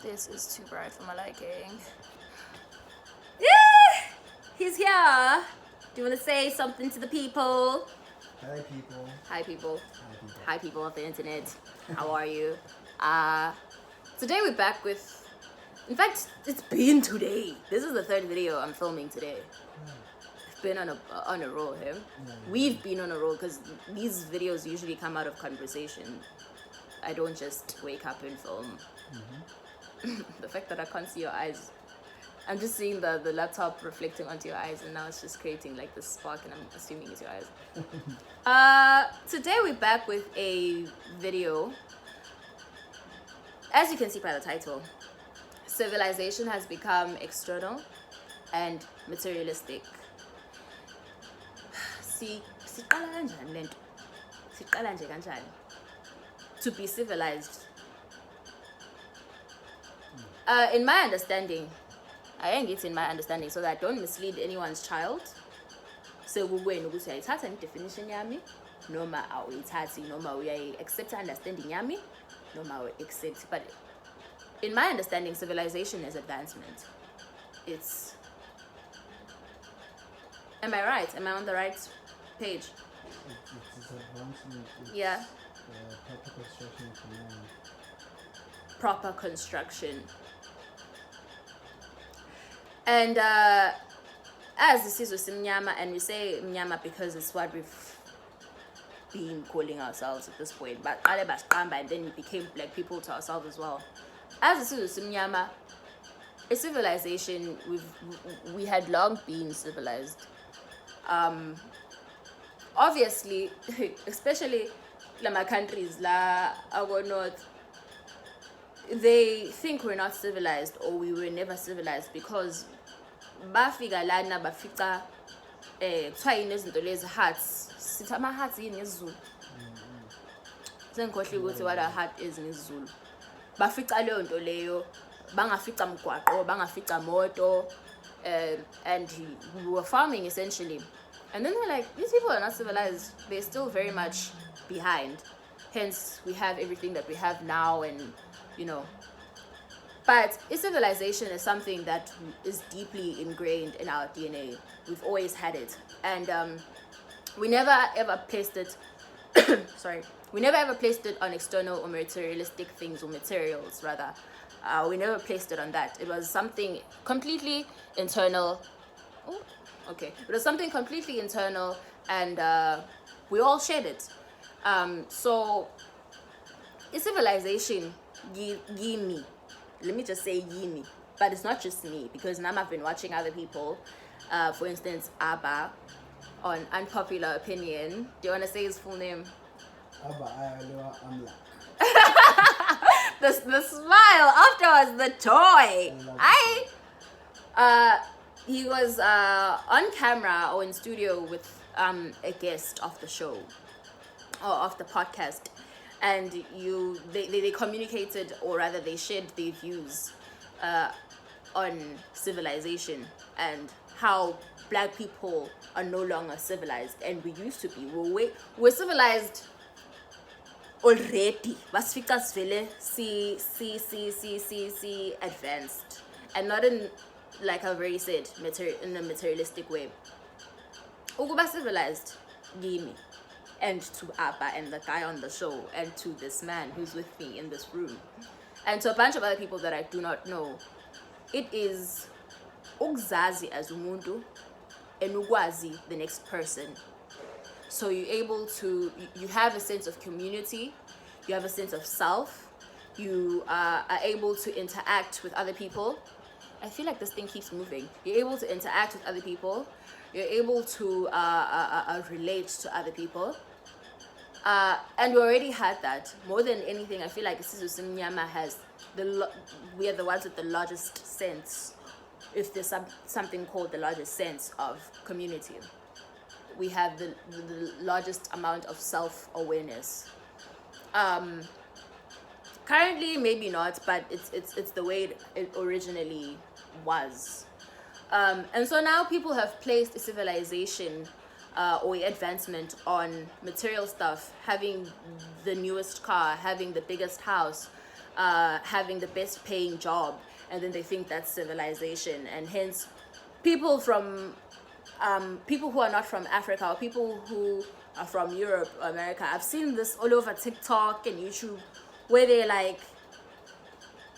This is too bright for my liking. Yeah, he's here. Do you want to say something to the people? Hi people. Hi people. Hi people. Hi people of the internet. How are you? Today we're back with. In fact, it's been today. This is the third video I'm filming today. I've been on a roll here. We've been on a roll because these videos usually come out of conversation. I don't just wake up and film. The fact that I can't see your eyes, I'm just seeing the laptop reflecting onto your eyes, and now it's just creating like this spark, and I'm assuming it's your eyes. Today we're back with a video. As you can see by the title, civilization has become external and materialistic. Siqala kanjani lento? Siqala nje kanjani? To be civilized. In my understanding, I ain't getting my understanding so that I don't mislead anyone's child. So we went to say it's a definition yami, noma awuyithathi, noma uyayi accept understanding yami, noma we accept. But in my understanding, civilization is advancement. It's. Am I right? Am I on the right page? It's advancement. It's, Yeah. Proper construction of man. Proper construction. And as this is Simnyama, and we say Mnyama because it's what we've been calling ourselves at this point, but and then we became black people to ourselves as well. As this is Simnyama, a civilization we had long been civilized. Obviously, especially my countries, our north, they think we're not civilized or we were never civilized because bafika lana bafika kuthiwa yini izinto lezi hearts sithi ama-hearts yini ngesizulu sengikhohle ukuthi what a heart is ngesizulu bafica leyo nto leyo bangafica mgwaqo bangafica moto and we were farming essentially, and then we're like, these people are not civilized, they're still very much behind, hence we have everything that we have now, and you know. But civilization is something that is deeply ingrained in our DNA. We've always had it, and we never ever placed it we never ever placed it on external or materialistic things, or materials rather. We never placed it on that. It was something completely internal. It was something completely internal, and we all shared it. So civilization, me. Let me just say me, but it's not just me, because now I've been watching other people. For instance, Abba on Unpopular Opinion. Do you want to say his full name? Abba Ayaloa Amla. The smile afterwards, the toy. He was on camera or in studio with a guest of the show or of the podcast, and they communicated, or rather they shared their views on civilization and how black people are no longer civilized, and we used to be. We're civilized already. Basifika sivele si advanced, and not in, like I've already said, in a materialistic way. Ukuba civilized, gimme, and to Abba and the guy on the show, and to this man who's with me in this room, and to a bunch of other people that I do not know, it is ukzazi as umuntu and ukwazi the next person. So you're able to, you have a sense of community, you have a sense of self, you are able to interact with other people. I feel like this thing keeps moving. You're able to interact with other people, you're able to relate to other people. And we already had that. More than anything, I feel like Sizu Simnyama has we are the ones with the largest sense, if there's something called the largest sense of community. We have the largest amount of self-awareness. Currently, maybe not, but it's the way it originally was. And so now people have placed a civilization or advancement on material stuff, having the newest car, having the biggest house, having the best paying job, and then they think that's civilization. And hence people from people who are not from Africa, or people who are from Europe or America, I've seen this all over TikTok and YouTube, where they're like,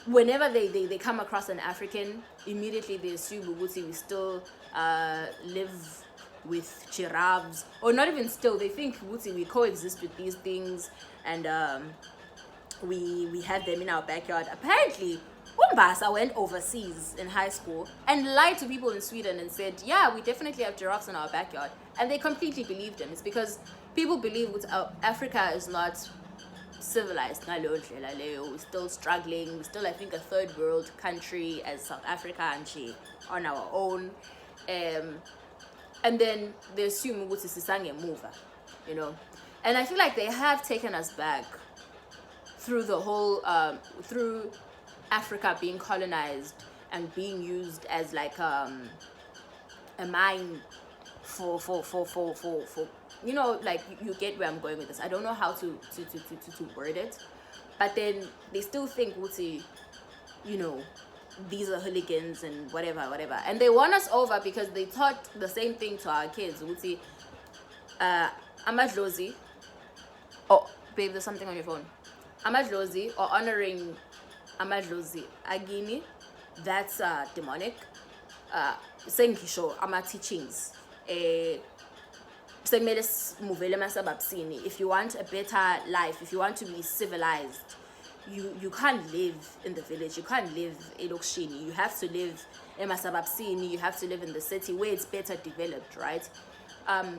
whenever they come across an African, immediately they assume Uguti we still live with giraffes, or not even still, they think Uguti we coexist with these things, and we have them in our backyard. Apparently Umbasa went overseas in high school and lied to people in Sweden and said, yeah, we definitely have giraffes in our backyard, and they completely believed him. It's because people believe Africa is not civilized. We're still struggling. We're still, I think, a third world country as South Africa, and she on our own. And then they assume Uguti sisange mover, you know. And I feel like they have taken us back through the whole through Africa being colonized and being used as like a mine for you know, like you get where I'm going with this. I don't know how to word it, but then they still think Uti, you know, these are hooligans and whatever, and they won us over because they taught the same thing to our kids. Uti, amadlozi. Oh, babe, there's something on your phone. Amadlozi, or honoring amadlozi agini, that's demonic. Sengisho ama teachings. If you want a better life, if you want to be civilized, you can't live in the village, you can't live in Okshini, you have to live in Masabapsini, you have to live in the city where it's better developed, right?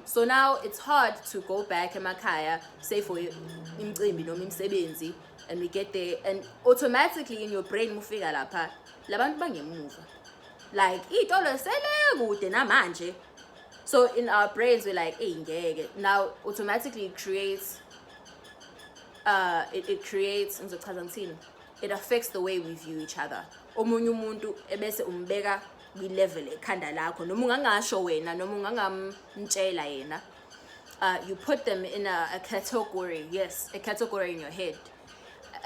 So now it's hard to go back in Makaya, say for imcimbi noma imsebenzi, and we get there, and automatically in your brain mufika lapha labantu bangemuva, like itolo sele kude namanje. So in our brains we're like, hey, now automatically it creates it affects the way we view each other. Omunye umuntu ebese umbeka level ekhanda lakho noma ungangasho wena noma ungangamtshela yena, you put them in a category, yes, a category in your head,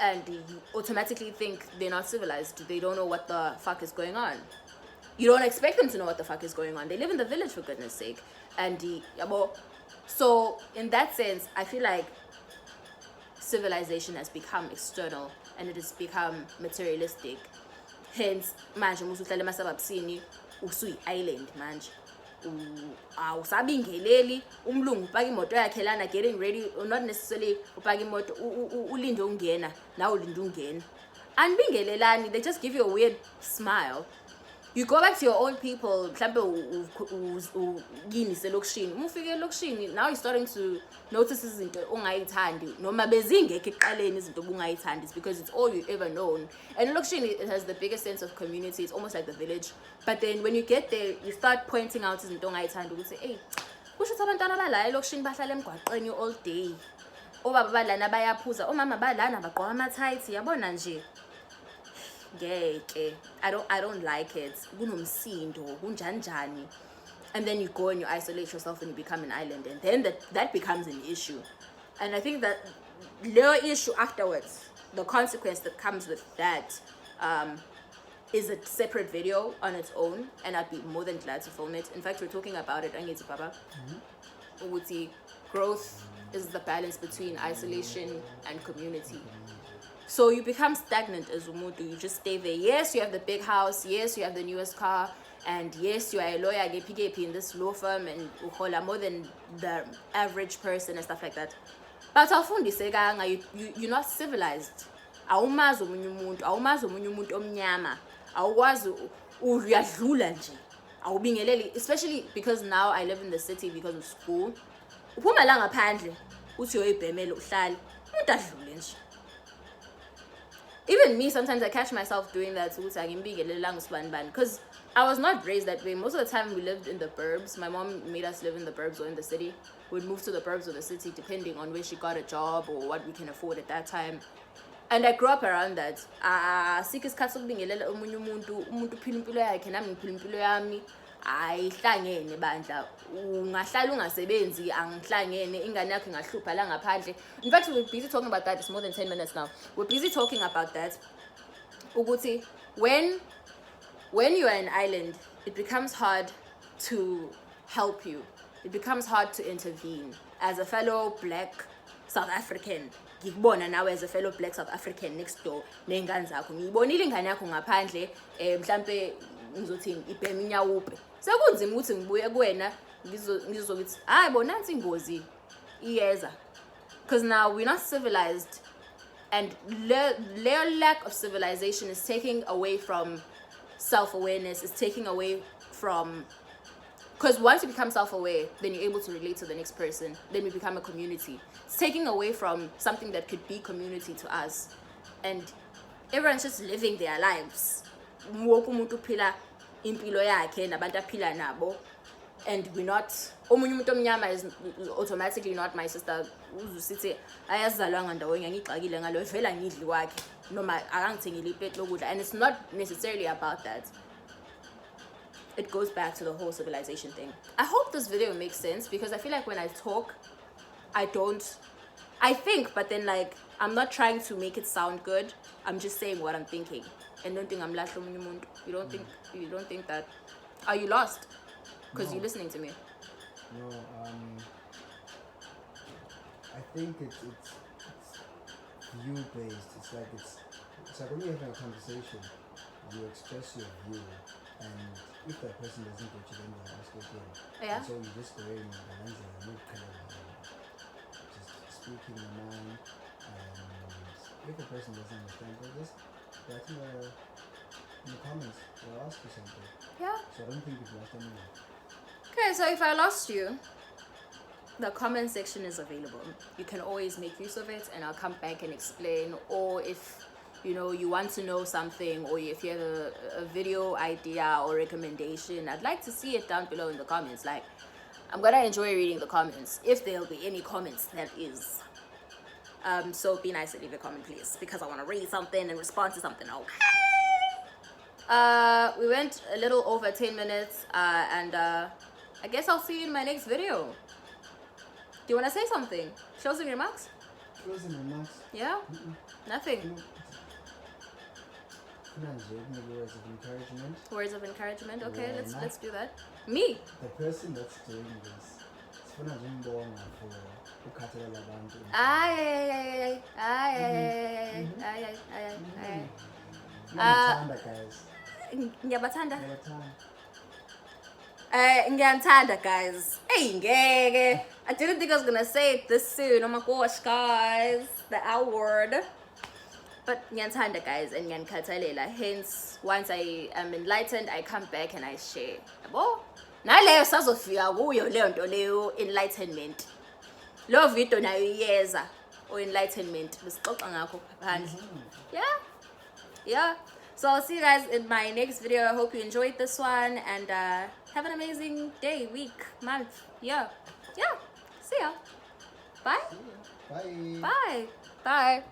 and you automatically think they're not civilized, they don't know what the fuck is going on. You don't expect them to know what the fuck is going on. They live in the village, for goodness sake. And so in that sense, I feel like civilization has become external and it has become materialistic. Hence, manje musuhlala emasababsini usuyi island manje. Awusabingeleli umlungu upaka imoto yakhe lana getting ready, or not necessarily upaka imoto ulinde ungena now ulinde ungena. Anibingelelani, they just give you a weird smile. You go back to your own people, now you're starting to notice izinto ongayithandi noma bezingekho eqaleni izinto obungayithandi, because it's all you've ever known. And Lokshini, it has the biggest sense of community. It's almost like the village. But then when you get there, you start pointing out izinto ongayithandi, you say, hey, kusho ukuthi abantwana bala eLokshini bahlala emgwaqeni all day. Obaba balana bayaphuza, omama balana bagqoka ama-tights, yabona nje. I don't like it. And then you go and you isolate yourself and you become an island, and then that becomes an issue. And I think that the issue afterwards, the consequence that comes with that, is a separate video on its own, and I'd be more than glad to film it. In fact, we're talking about it. Angiti Papa. Growth is the balance between isolation and community. So you become stagnant as Umutu. You just stay there. Yes, you have the big house. Yes, you have the newest car. And yes, you are a lawyer, PKP in this law firm, and uhola more than the average person and stuff like that. But you're not civilized. Awumazi omunye umuntu omnyama. Awukwazi uyadlula nje. Awubingeleli, especially because now I live in the city because of school. Uphuma la ngaphandle uthi uyoyibhemela uhlale. Umuntu adlule nje. Even me, sometimes I catch myself doing that because I was not raised that way. Most of the time we lived in the burbs. My mom made us live in the burbs or in the city. We'd move to the burbs or the city depending on where she got a job or what we can afford at that time. And I grew up around that. ayihlangene bandla ungahlala ungasebenzi angihlangene ingane yakho ingahlupha la ngaphandle. In fact, we're busy talking about that. It's more than 10 minutes now. We're busy talking about that. Ukuthi, when you're an island, it becomes hard to help you. It becomes hard to intervene. As a fellow black South African, ngikubona nawe as a fellow black South African next door nengane zakho ngiyibonile ingane yakho ngaphandle mhlambe ngizothini ibhema inyawupe sekunzima ukuthi ngibuye kuwena ngizokuthi hayi bona nansi ingozi iyeza, because now we're not civilized, and their lack of civilization is taking away from self-awareness, is taking away from, because once you become self-aware, then you're able to relate to the next person, then we become a community. It's taking away from something that could be community to us, and everyone's just living their lives. Woke umuntu phila impilo yakhe nabantu aphila nabo, and we're not, omunye umuntu omnyama is automatically not my sister. Uzusithi ayazalwa ngandawonye ngixakile ngalo vela ngidli kwakhe noma akangithengile iplate lokudla, and it's not necessarily about that. It goes back to the whole civilization thing. I hope this video makes sense, because I feel like when I talk, I think, but then like I'm not trying to make it sound good. I'm just saying what I'm thinking, and don't think I'm lost. You don't think that. Are you lost? Because No. you're listening to me. No, I think it's view based. It's like when you're having a conversation, you express your view, and if that person doesn't get you, then you ask again. Yeah. And so you just go in and just speaking your mind, and if the person doesn't understand, then just write in the comments or ask you something. Yeah. So I don't think you've lost anyone. Okay, so if I lost you, the comment section is available. You can always make use of it, and I'll come back and explain. Or if you want to know something, or if you have a video idea or recommendation, I'd like to see it down below in the comments. Like, I'm gonna enjoy reading the comments, if there'll be any comments, that is. So be nice and leave a comment, please, because I want to read something and respond to something. Okay. We went a little over 10 minutes, and I guess I'll see you in my next video. Do you want to say something? Closing remarks? Closing remarks. Yeah? Nothing. Words of encouragement. Words of encouragement. Okay, Yeah, let's do that. Me. The person that's doing this, sifuna nje umbonga for ukhathalela abantu. Ay. Ngiyathanda guys. Ngiyabathanda. Ngiyathanda. Ngiyathanda guys. Hey, ngeke. I didn't think I was gonna say it this soon. Oh my gosh, guys. The L word. But ngiyathanda guys, and ngiyakhathalela. Hence, once I am enlightened, I come back and I share. Yabo? Naleyo sazofika kuyo leyo nto leyo enlightenment. Lo video nayo iyeza o enlightenment. Besixoxa ngakho phandle. Yeah. So I'll see you guys in my next video. I hope you enjoyed this one, and have an amazing day, week, month. Yeah. See ya. Bye. Bye. Bye. Bye.